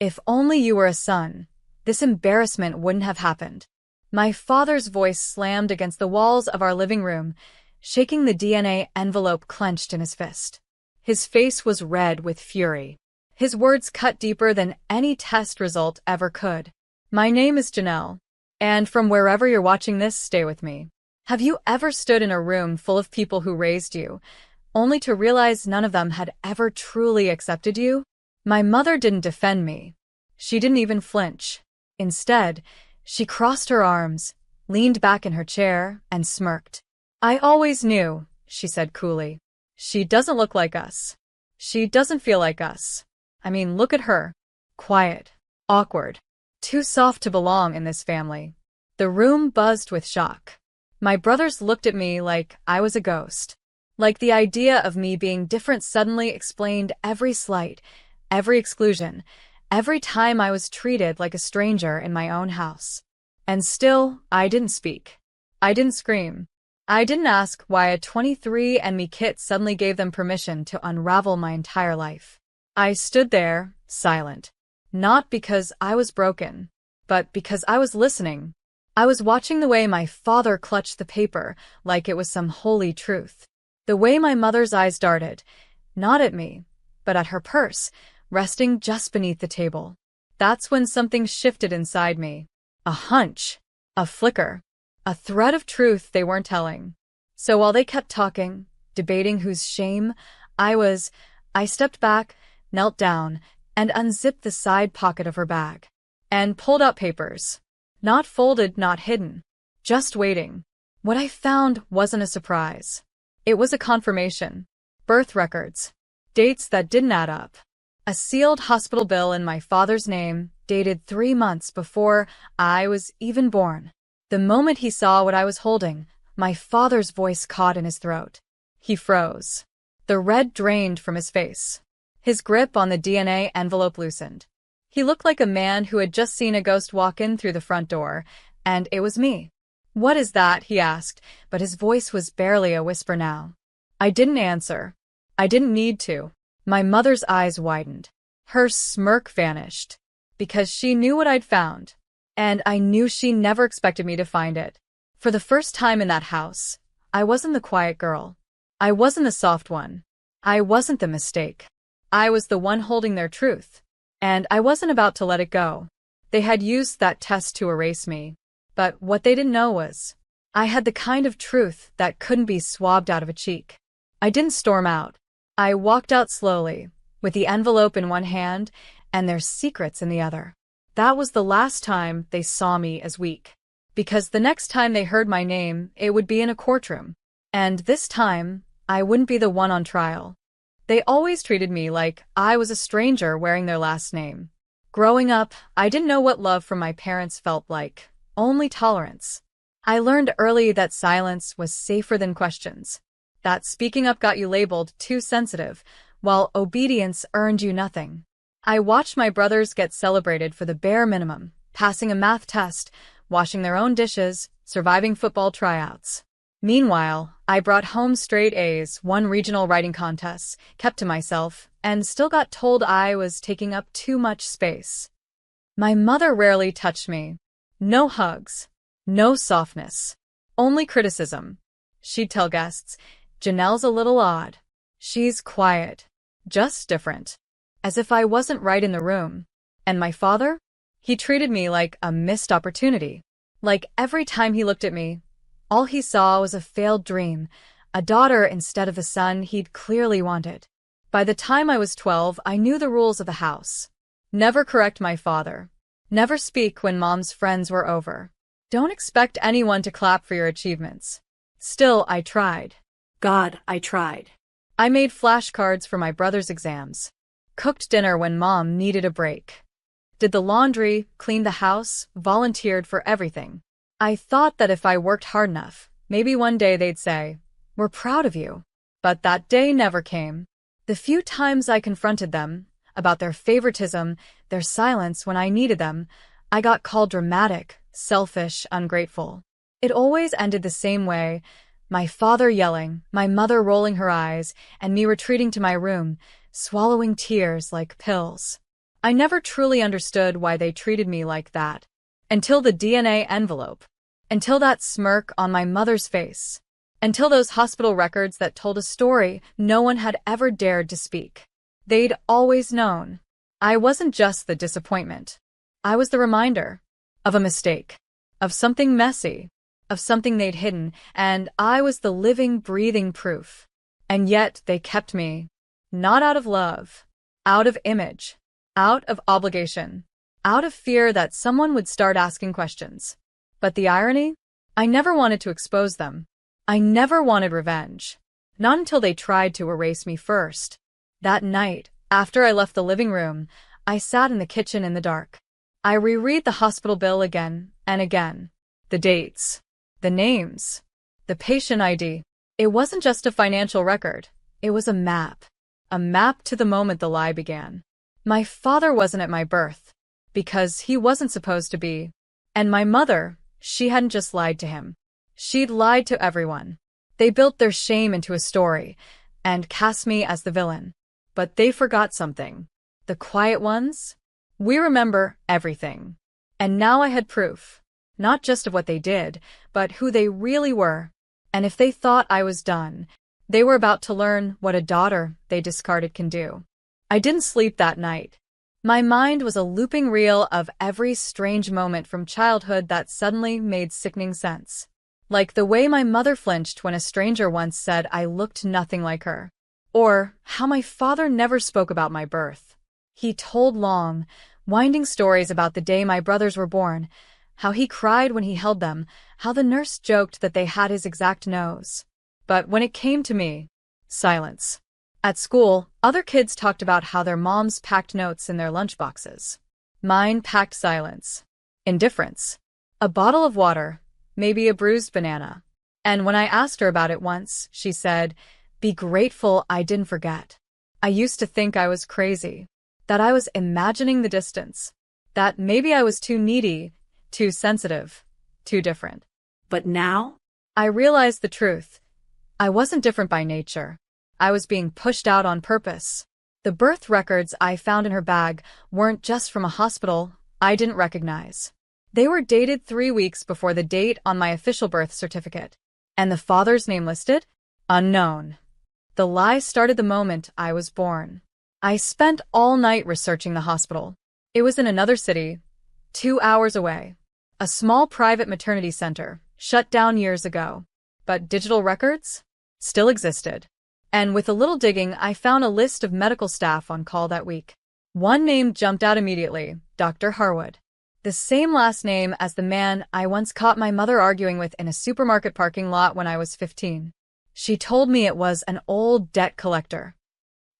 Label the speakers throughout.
Speaker 1: If only you were a son, this embarrassment wouldn't have happened. My father's voice slammed against the walls of our living room, shaking the DNA envelope clenched in his fist. His face was red with fury. His words cut deeper than any test result ever could. My name is Janelle, and from wherever you're watching this, stay with me. Have you ever stood in a room full of people who raised you, only to realize none of them had ever truly accepted you? My mother didn't defend me. She didn't even flinch. Instead, she crossed her arms, leaned back in her chair, and smirked. I always knew, she said coolly. She doesn't look like us. She doesn't feel like us. I mean, look at her. Quiet. Awkward. Too soft to belong in this family. The room buzzed with shock. My brothers looked at me like I was a ghost. Like the idea of me being different suddenly explained every slight, every exclusion, every time I was treated like a stranger in my own house. And still, I didn't speak. I didn't scream. I didn't ask why a 23andMe kit suddenly gave them permission to unravel my entire life. I stood there, silent. Not because I was broken, but because I was listening. I was watching the way my father clutched the paper like it was some holy truth. The way my mother's eyes darted, not at me, but at her purse, resting just beneath the table. That's when something shifted inside me. A hunch. A flicker. A thread of truth they weren't telling. So while they kept talking, debating whose shame I stepped back, knelt down, and unzipped the side pocket of her bag. And pulled out papers. Not folded, not hidden. Just waiting. What I found wasn't a surprise. It was a confirmation. Birth records. Dates that didn't add up. A sealed hospital bill in my father's name, dated 3 months before I was even born. The moment he saw what I was holding, my father's voice caught in his throat. He froze. The red drained from his face. His grip on the DNA envelope loosened. He looked like a man who had just seen a ghost walk in through the front door, and it was me. "What is that?" he asked, but his voice was barely a whisper now. I didn't answer. I didn't need to. My mother's eyes widened. Her smirk vanished. Because she knew what I'd found. And I knew she never expected me to find it. For the first time in that house, I wasn't the quiet girl. I wasn't the soft one. I wasn't the mistake. I was the one holding their truth. And I wasn't about to let it go. They had used that test to erase me. But what they didn't know was, I had the kind of truth that couldn't be swabbed out of a cheek. I didn't storm out. I walked out slowly, with the envelope in one hand and their secrets in the other. That was the last time they saw me as weak. Because the next time they heard my name, it would be in a courtroom. And this time, I wouldn't be the one on trial. They always treated me like I was a stranger wearing their last name. Growing up, I didn't know what love from my parents felt like, only tolerance. I learned early that silence was safer than questions. That speaking up got you labeled too sensitive, while obedience earned you nothing. I watched my brothers get celebrated for the bare minimum, passing a math test, washing their own dishes, surviving football tryouts. Meanwhile, I brought home straight A's, won regional writing contests, kept to myself, and still got told I was taking up too much space. My mother rarely touched me. No hugs. No softness. Only criticism. She'd tell guests, "Janelle's a little odd. She's quiet. Just different." As if I wasn't right in the room. And my father? He treated me like a missed opportunity. Like every time he looked at me, all he saw was a failed dream, a daughter instead of the son he'd clearly wanted. By the time I was 12, I knew the rules of the house. Never correct my father. Never speak when mom's friends were over. Don't expect anyone to clap for your achievements. Still, I tried. God, I tried. I made flashcards for my brother's exams. Cooked dinner when mom needed a break. Did the laundry, cleaned the house, volunteered for everything. I thought that if I worked hard enough, maybe one day they'd say, "We're proud of you." But that day never came. The few times I confronted them about their favoritism, their silence when I needed them, I got called dramatic, selfish, ungrateful. It always ended the same way. My father yelling, my mother rolling her eyes, and me retreating to my room, swallowing tears like pills. I never truly understood why they treated me like that. Until the DNA envelope. Until that smirk on my mother's face. Until those hospital records that told a story no one had ever dared to speak. They'd always known. I wasn't just the disappointment. I was the reminder of a mistake, of something messy, of something they'd hidden, and I was the living, breathing proof. And yet they kept me. Not out of love, out of image, out of obligation, out of fear that someone would start asking questions. But the irony? I never wanted to expose them. I never wanted revenge. Not until they tried to erase me first. That night, after I left the living room, I sat in the kitchen in the dark. I reread the hospital bill again and again. The dates, the names, the patient ID. It wasn't just a financial record. It was a map. A map to the moment the lie began. My father wasn't at my birth, because he wasn't supposed to be. And my mother, she hadn't just lied to him. She'd lied to everyone. They built their shame into a story, and cast me as the villain. But they forgot something. The quiet ones? We remember everything. And now I had proof. Not just of what they did, but who they really were. And if they thought I was done, they were about to learn what a daughter they discarded can do. I didn't sleep that night. My mind was a looping reel of every strange moment from childhood that suddenly made sickening sense. Like the way my mother flinched when a stranger once said I looked nothing like her. Or how my father never spoke about my birth. He told long, winding stories about the day my brothers were born, how he cried when he held them, how the nurse joked that they had his exact nose. But when it came to me, silence. At school, other kids talked about how their moms packed notes in their lunchboxes. Mine packed silence. Indifference. A bottle of water, maybe a bruised banana. And when I asked her about it once, she said, "Be grateful I didn't forget." I used to think I was crazy. That I was imagining the distance. That maybe I was too needy, too sensitive, too different. But now, I realized the truth. I wasn't different by nature. I was being pushed out on purpose. The birth records I found in her bag weren't just from a hospital I didn't recognize. They were dated 3 weeks before the date on my official birth certificate. And the father's name listed? Unknown. The lie started the moment I was born. I spent all night researching the hospital. It was in another city, 2 hours away. A small private maternity center, shut down years ago. But digital records? Still existed. And with a little digging, I found a list of medical staff on call that week. One name jumped out immediately, Dr. Harwood. The same last name as the man I once caught my mother arguing with in a supermarket parking lot when I was 15. She told me it was an old debt collector.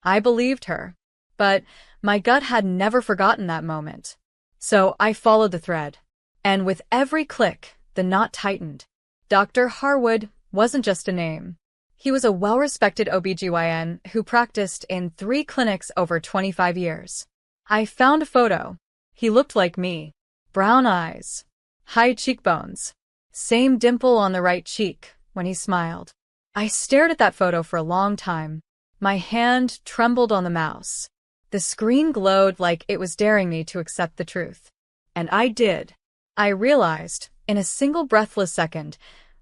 Speaker 1: I believed her. But my gut had never forgotten that moment. So I followed the thread. And with every click, the knot tightened. Dr. Harwood wasn't just a name. He was a well-respected OBGYN who practiced in 3 clinics over 25 years. I found a photo. He looked like me. Brown eyes. High cheekbones. Same dimple on the right cheek when he smiled. I stared at that photo for a long time. My hand trembled on the mouse. The screen glowed like it was daring me to accept the truth. And I did. I realized, in a single breathless second,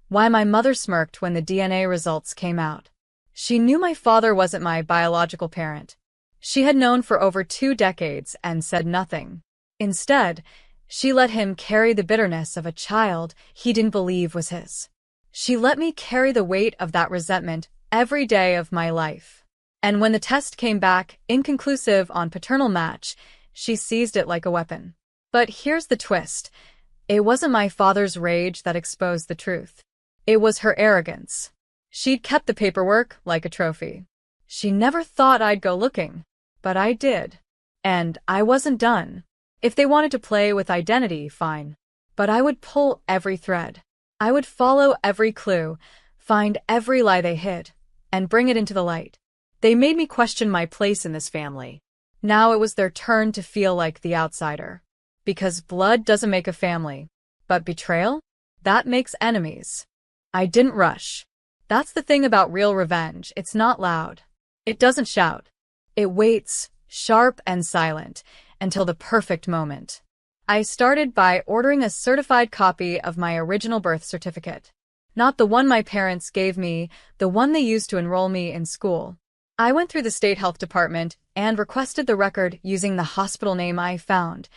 Speaker 1: why my mother smirked when the DNA results came out. She knew my father wasn't my biological parent. She had known for over 2 decades and said nothing. Instead, she let him carry the bitterness of a child he didn't believe was his. She let me carry the weight of that resentment every day of my life. And when the test came back inconclusive on paternal match, she seized it like a weapon. But here's the twist. It wasn't my father's rage that exposed the truth. It was her arrogance. She'd kept the paperwork like a trophy. She never thought I'd go looking. But I did. And I wasn't done. If they wanted to play with identity, fine. But I would pull every thread. I would follow every clue, find every lie they hid, and bring it into the light. They made me question my place in this family. Now it was their turn to feel like the outsider. Because blood doesn't make a family. But betrayal? That makes enemies. I didn't rush. That's the thing about real revenge. It's not loud. It doesn't shout. It waits, sharp and silent, until the perfect moment. I started by ordering a certified copy of my original birth certificate. Not the one my parents gave me, the one they used to enroll me in school. I went through the state health department and requested the record using the hospital name I found,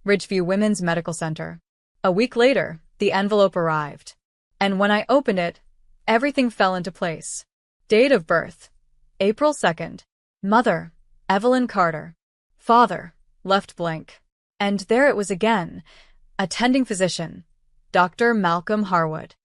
Speaker 1: Ridgeview Women's Medical Center. A week later, the envelope arrived. And when I opened it, everything fell into place. Date of birth: April 2nd. Mother: Evelyn Carter. Father: left blank. And there it was again. Attending physician: Dr. Malcolm Harwood.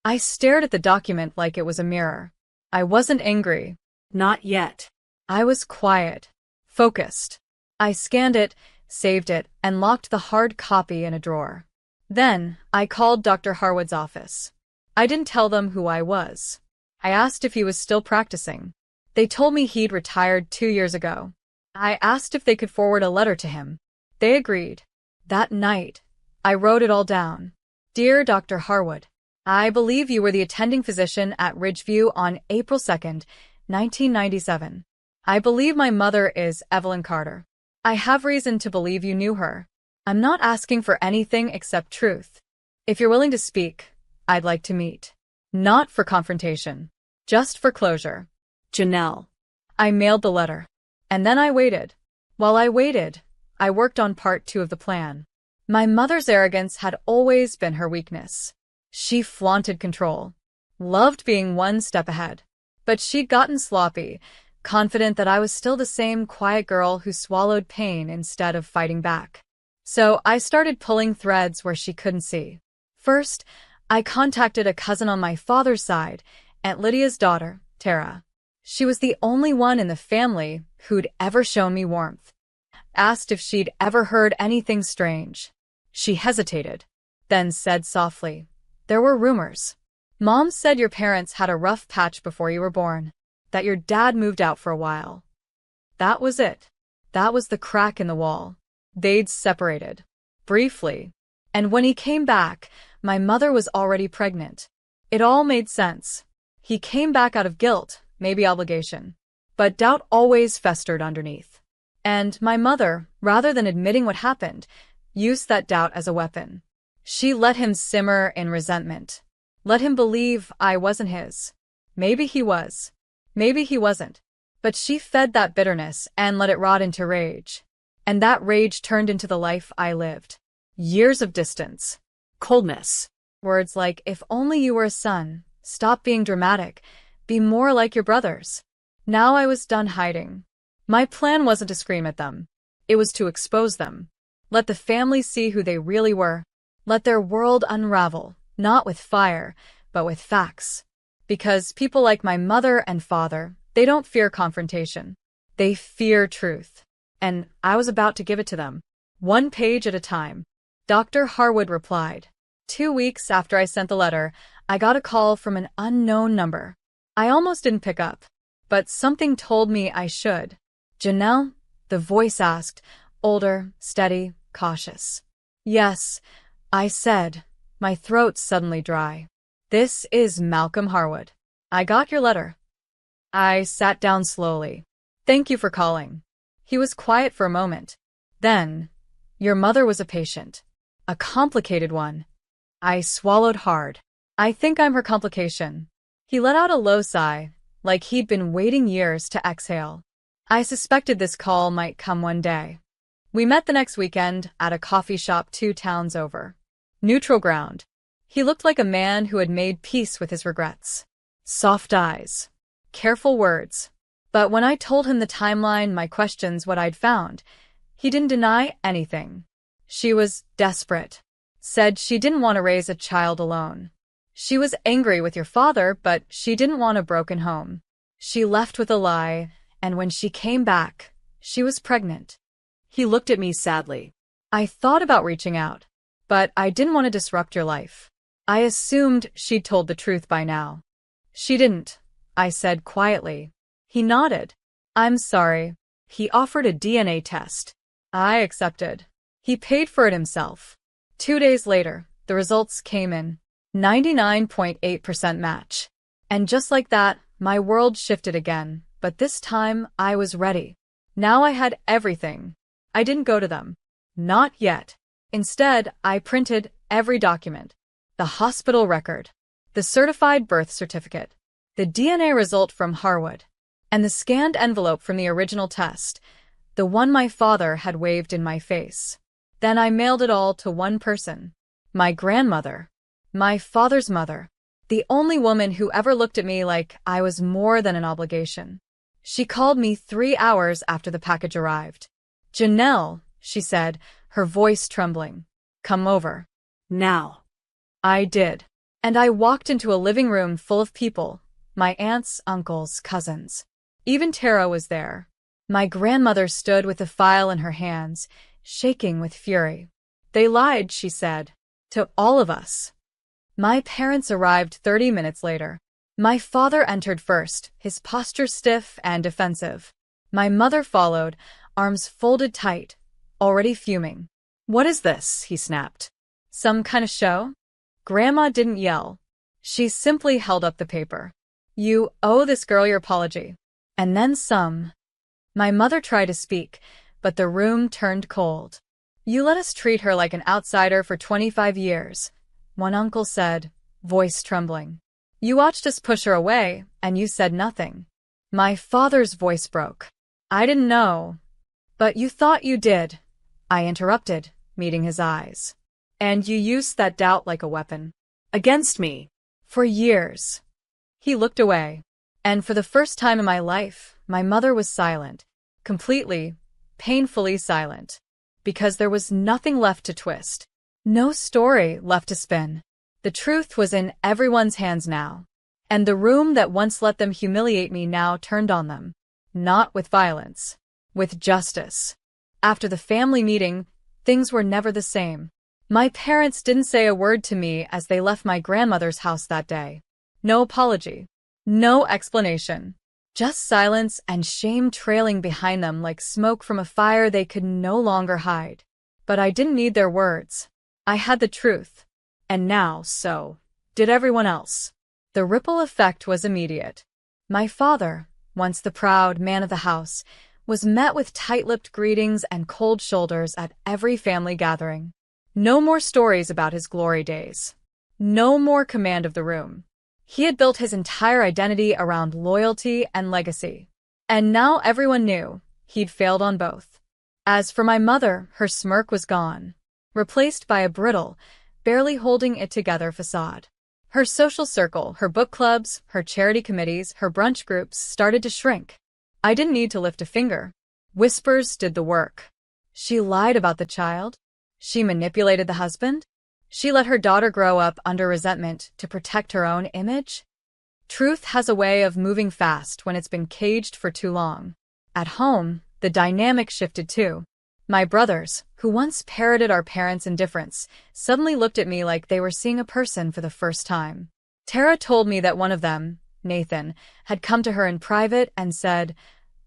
Speaker 1: I stared at the document like it was a mirror. I wasn't angry. Not yet. I was quiet, focused. I scanned it, saved it, and locked the hard copy in a drawer. Then, I called Dr. Harwood's office. I didn't tell them who I was. I asked if he was still practicing. They told me he'd retired 2 years ago. I asked if they could forward a letter to him. They agreed. That night, I wrote it all down. Dear Dr. Harwood, I believe you were the attending physician at Ridgeview on April 2nd, 1997. I believe my mother is Evelyn Carter. I have reason to believe you knew her. I'm not asking for anything except truth. If you're willing to speak, I'd like to meet. Not for confrontation. Just for closure. Janelle. I mailed the letter. And then I waited. While I waited, I worked on part 2 of the plan. My mother's arrogance had always been her weakness. She flaunted control. Loved being one step ahead. But she'd gotten sloppy, confident that I was still the same quiet girl who swallowed pain instead of fighting back. So I started pulling threads where she couldn't see. First, I contacted a cousin on my father's side, Aunt Lydia's daughter, Tara. She was the only one in the family who'd ever shown me warmth. Asked if she'd ever heard anything strange. She hesitated, then said softly, "There were rumors. Mom said your parents had a rough patch before you were born, that your dad moved out for a while." That was it. That was the crack in the wall. They'd separated. Briefly. And when he came back, my mother was already pregnant. It all made sense. He came back out of guilt, maybe obligation. But doubt always festered underneath. And my mother, rather than admitting what happened, used that doubt as a weapon. She let him simmer in resentment. Let him believe I wasn't his. Maybe he was. Maybe he wasn't. But she fed that bitterness and let it rot into rage. And that rage turned into the life I lived. Years of distance. Coldness. Words like, if only you were a son, stop being dramatic, be more like your brothers. Now I was done hiding. My plan wasn't to scream at them. It was to expose them. Let the family see who they really were. Let their world unravel, not with fire, but with facts. Because people like my mother and father, they don't fear confrontation. They fear truth. And I was about to give it to them. 1 page at a time. Dr. Harwood replied. 2 weeks after I sent the letter, I got a call from an unknown number. I almost didn't pick up, but something told me I should. "Janelle?" the voice asked, older, steady, cautious. "Yes," I said, my throat suddenly dry. "This is Malcolm Harwood. I got your letter." I sat down slowly. "Thank you for calling." He was quiet for a moment. Then, "Your mother was a patient. A complicated one." I swallowed hard. "I think I'm her complication." He let out a low sigh, like he'd been waiting years to exhale. I suspected this call might come one day. We met the next weekend at a coffee shop 2 towns over. Neutral ground. He looked like a man who had made peace with his regrets. Soft eyes. Careful words. But when I told him the timeline, my questions, what I'd found, he didn't deny anything. She was desperate. Said she didn't want to raise a child alone. She was angry with your father, but she didn't want a broken home. She left with a lie, and when she came back, she was pregnant. He looked at me sadly. I thought about reaching out, but I didn't want to disrupt your life. I assumed she'd told the truth by now. She didn't, I said quietly. He nodded. "I'm sorry." He offered a DNA test. I accepted. He paid for it himself. 2 days later, the results came in. 99.8% match. And just like that, my world shifted again, but this time I was ready. Now I had everything. I didn't go to them. Not yet. Instead, I printed every document. The hospital record, the certified birth certificate, the DNA result from Harwood, and the scanned envelope from the original test, the one my father had waved in my face. Then I mailed it all to one person. My grandmother. My father's mother. The only woman who ever looked at me like I was more than an obligation. She called me 3 hours after the package arrived. "Janelle," she said, her voice trembling. "Come over."
Speaker 2: Now.
Speaker 1: I did. And I walked into a living room full of people. My aunts, uncles, cousins. Even Tara was there. My grandmother stood with the file in her hands, shaking with fury. "They lied," she said. "To all of us." My parents arrived 30 minutes later. My father entered first, his posture stiff and defensive. My mother followed, arms folded tight, already fuming. "What is this?" he snapped. "Some kind of show?" Grandma didn't yell. She simply held up the paper. "You owe this girl your apology." And then some. My mother tried to speak, but the room turned cold. "You let us treat her like an outsider for 25 years, one uncle said, voice trembling. "You watched us push her away, and you said nothing." My father's voice broke. "I didn't know." "But you thought you did," I interrupted, meeting his eyes. "And you used that doubt like a weapon."
Speaker 2: Against me.
Speaker 1: "For years." He looked away. And for the first time in my life, my mother was silent. Completely, painfully silent. Because there was nothing left to twist. No story left to spin. The truth was in everyone's hands now. And the room that once let them humiliate me now turned on them. Not with violence. With justice. After the family meeting, things were never the same. My parents didn't say a word to me as they left my grandmother's house that day. No apology. No explanation. Just silence and shame trailing behind them like smoke from a fire they could no longer hide. But I didn't need their words. I had the truth. And now, so did everyone else. The ripple effect was immediate. My father, once the proud man of the house, was met with tight-lipped greetings and cold shoulders at every family gathering. No more stories about his glory days. No more command of the room. He had built his entire identity around loyalty and legacy. And now everyone knew he'd failed on both. As for my mother, her smirk was gone, replaced by a brittle, barely holding it together facade. Her social circle, her book clubs, her charity committees, her brunch groups started to shrink. I didn't need to lift a finger. Whispers did the work. She lied about the child. She manipulated the husband. She let her daughter grow up under resentment to protect her own image. Truth has a way of moving fast when it's been caged for too long. At home, the dynamic shifted too. My brothers, who once parroted our parents' indifference, suddenly looked at me like they were seeing a person for the first time. Tara told me that one of them, Nathan, had come to her in private and said,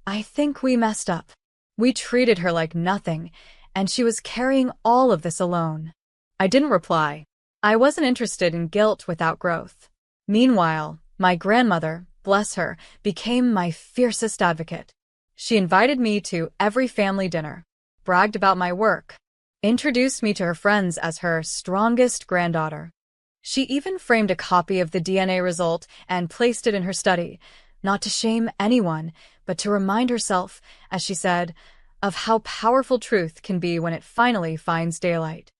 Speaker 1: "I think we messed up. We treated her like nothing, and she was carrying all of this alone." I didn't reply. I wasn't interested in guilt without growth. Meanwhile, my grandmother, bless her, became my fiercest advocate. She invited me to every family dinner, bragged about my work, introduced me to her friends as her strongest granddaughter. She even framed a copy of the DNA result and placed it in her study, not to shame anyone, but to remind herself, as she said, of how powerful truth can be when it finally finds daylight.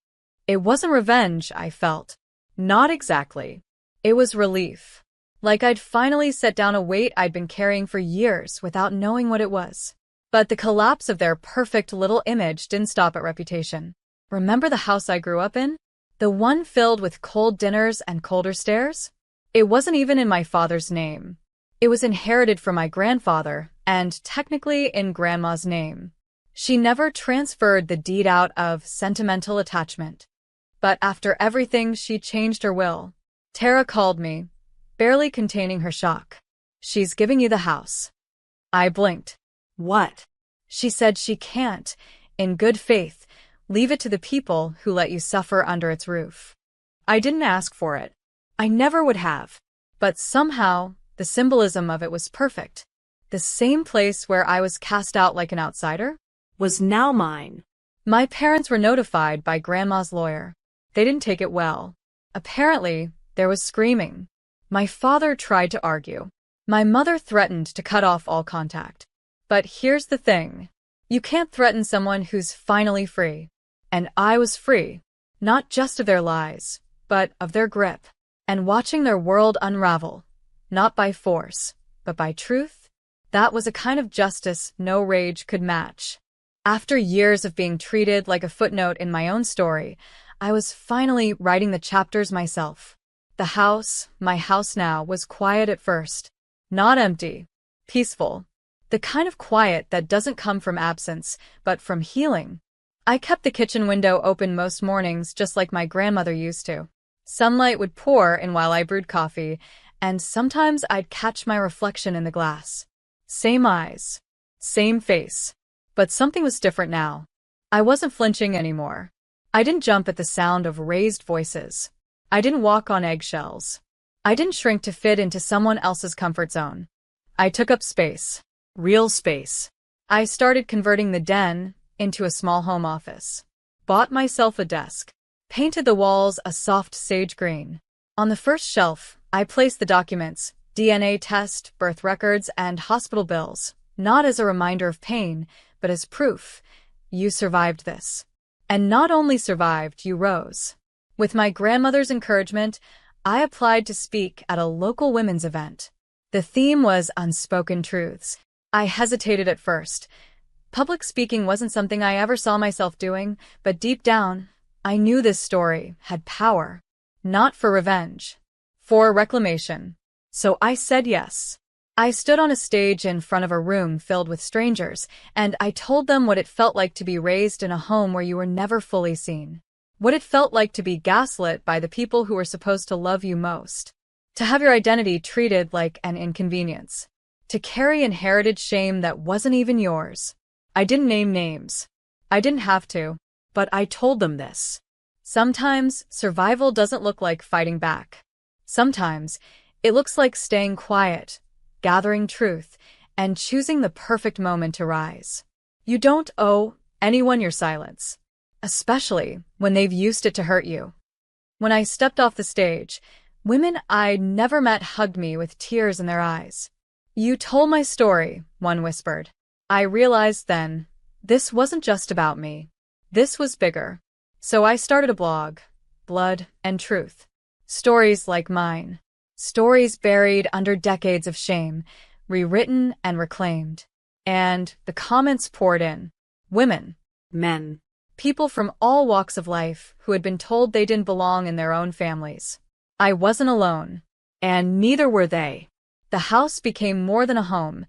Speaker 1: It wasn't revenge, I felt. Not exactly. It was relief. Like I'd finally set down a weight I'd been carrying for years without knowing what it was. But the collapse of their perfect little image didn't stop at reputation. Remember the house I grew up in? The one filled with cold dinners and colder stares? It wasn't even in my father's name. It was inherited from my grandfather, and technically in Grandma's name. She never transferred the deed out of sentimental attachment. But after everything, she changed her will. Tara called me, barely containing her shock. "She's giving you the house." I blinked.
Speaker 2: What?
Speaker 1: She said she can't, in good faith, leave it to the people who let you suffer under its roof. I didn't ask for it. I never would have. But somehow, the symbolism of it was perfect. The same place where I was cast out like an outsider
Speaker 2: Was now mine.
Speaker 1: My parents were notified by Grandma's lawyer. They didn't take it well. Apparently, there was screaming. My father tried to argue. My mother threatened to cut off all contact. But here's the thing. You can't threaten someone who's finally free. And I was free. Not just of their lies, but of their grip. And watching their world unravel. Not by force, but by truth. That was a kind of justice no rage could match. After years of being treated like a footnote in my own story, I was finally writing the chapters myself. The house, my house now, was quiet at first. Not empty. Peaceful. The kind of quiet that doesn't come from absence, but from healing. I kept the kitchen window open most mornings just like my grandmother used to. Sunlight would pour in while I brewed coffee, and sometimes I'd catch my reflection in the glass. Same eyes. Same face. But something was different now. I wasn't flinching anymore. I didn't jump at the sound of raised voices. I didn't walk on eggshells. I didn't shrink to fit into someone else's comfort zone. I took up space. Real space. I started converting the den into a small home office. Bought myself a desk. Painted the walls a soft sage green. On the first shelf, I placed the documents, DNA test, birth records, and hospital bills, not as a reminder of pain, but as proof. You survived this. And not only survived, you rose. With my grandmother's encouragement, I applied to speak at a local women's event. The theme was unspoken truths. I hesitated at first. Public speaking wasn't something I ever saw myself doing, but deep down, I knew this story had power. Not for revenge. For reclamation. So I said yes. I stood on a stage in front of a room filled with strangers, and I told them what it felt like to be raised in a home where you were never fully seen. What it felt like to be gaslit by the people who were supposed to love you most. To have your identity treated like an inconvenience. To carry inherited shame that wasn't even yours. I didn't name names. I didn't have to, but I told them this. Sometimes, survival doesn't look like fighting back. Sometimes, it looks like staying quiet, gathering truth, and choosing the perfect moment to rise. You don't owe anyone your silence, especially when they've used it to hurt you. When I stepped off the stage, women I'd never met hugged me with tears in their eyes. You told my story, one whispered. I realized then, this wasn't just about me. This was bigger. So I started a blog, Blood and Truth. Stories like mine. Stories buried under decades of shame, rewritten and reclaimed. And the comments poured in. Women.
Speaker 2: Men.
Speaker 1: People from all walks of life who had been told they didn't belong in their own families. I wasn't alone. And neither were they. The house became more than a home.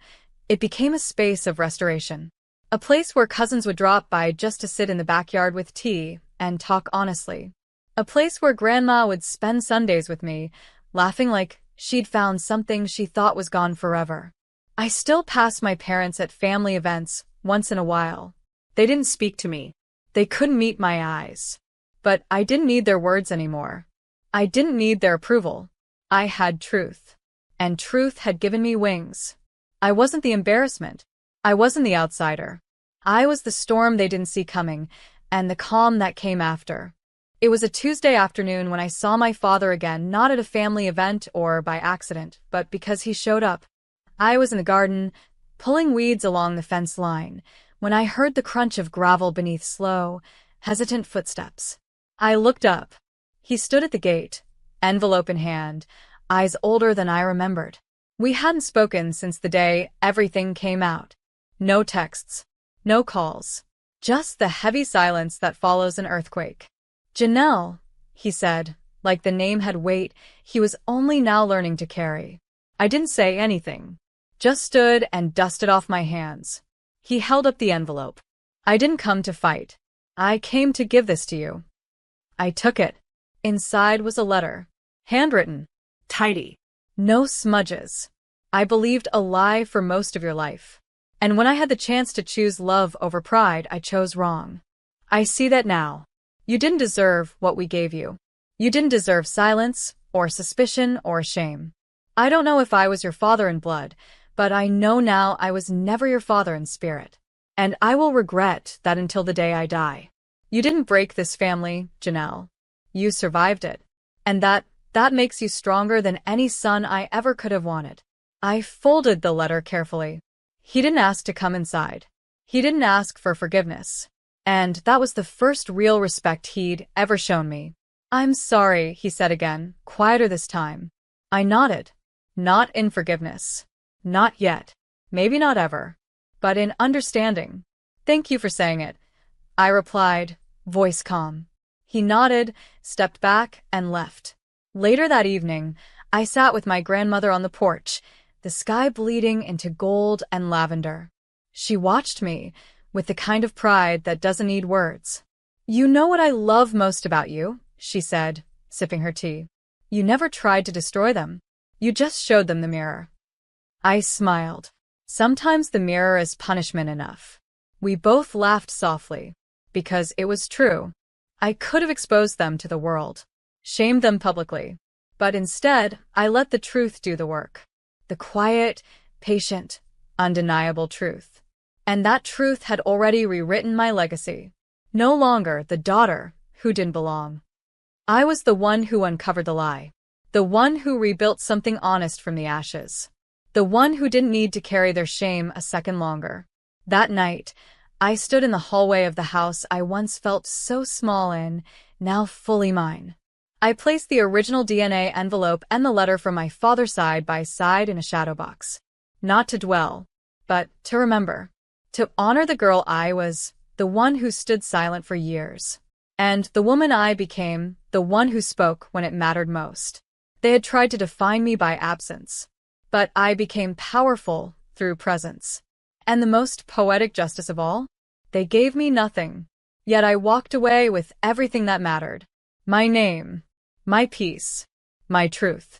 Speaker 1: It became a space of restoration. A place where cousins would drop by just to sit in the backyard with tea and talk honestly. A place where Grandma would spend Sundays with me, laughing like she'd found something she thought was gone forever. I still passed my parents at family events once in a while. They didn't speak to me. They couldn't meet my eyes. But I didn't need their words anymore. I didn't need their approval. I had truth. And truth had given me wings. I wasn't the embarrassment. I wasn't the outsider. I was the storm they didn't see coming, and the calm that came after. It was a Tuesday afternoon when I saw my father again, not at a family event or by accident, but because he showed up. I was in the garden, pulling weeds along the fence line, when I heard the crunch of gravel beneath slow, hesitant footsteps. I looked up. He stood at the gate, envelope in hand, eyes older than I remembered. We hadn't spoken since the day everything came out. No texts. No calls. Just the heavy silence that follows an earthquake. Janelle, he said, like the name had weight he was only now learning to carry. I didn't say anything. Just stood and dusted off my hands. He held up the envelope. I didn't come to fight. I came to give this to you. I took it. Inside was a letter. Handwritten.
Speaker 2: Tidy.
Speaker 1: No smudges. I believed a lie for most of your life. And when I had the chance to choose love over pride, I chose wrong. I see that now. You didn't deserve what we gave you. You didn't deserve silence, or suspicion, or shame. I don't know if I was your father in blood, but I know now I was never your father in spirit. And I will regret that until the day I die. You didn't break this family, Janelle. You survived it. And that makes you stronger than any son I ever could have wanted. I folded the letter carefully. He didn't ask to come inside. He didn't ask for forgiveness. And that was the first real respect he'd ever shown me. I'm sorry, he said again, quieter this time. I nodded. Not in forgiveness. Not yet. Maybe not ever. But in understanding. Thank you for saying it, I replied, voice calm. He nodded, stepped back, and left. Later that evening, I sat with my grandmother on the porch, the sky bleeding into gold and lavender. She watched me, with the kind of pride that doesn't need words. You know what I love most about you, she said, sipping her tea. You never tried to destroy them. You just showed them the mirror. I smiled. Sometimes the mirror is punishment enough. We both laughed softly, because it was true. I could have exposed them to the world, shamed them publicly. But instead, I let the truth do the work. The quiet, patient, undeniable truth. And that truth had already rewritten my legacy. No longer the daughter who didn't belong. I was the one who uncovered the lie. The one who rebuilt something honest from the ashes. The one who didn't need to carry their shame a second longer. That night, I stood in the hallway of the house I once felt so small in, now fully mine. I placed the original DNA envelope and the letter from my father side by side in a shadow box. Not to dwell, but to remember. To honor the girl I was, the one who stood silent for years. And the woman I became, the one who spoke when it mattered most. They had tried to define me by absence. But I became powerful through presence. And the most poetic justice of all? They gave me nothing. Yet I walked away with everything that mattered. My name. My peace. My truth.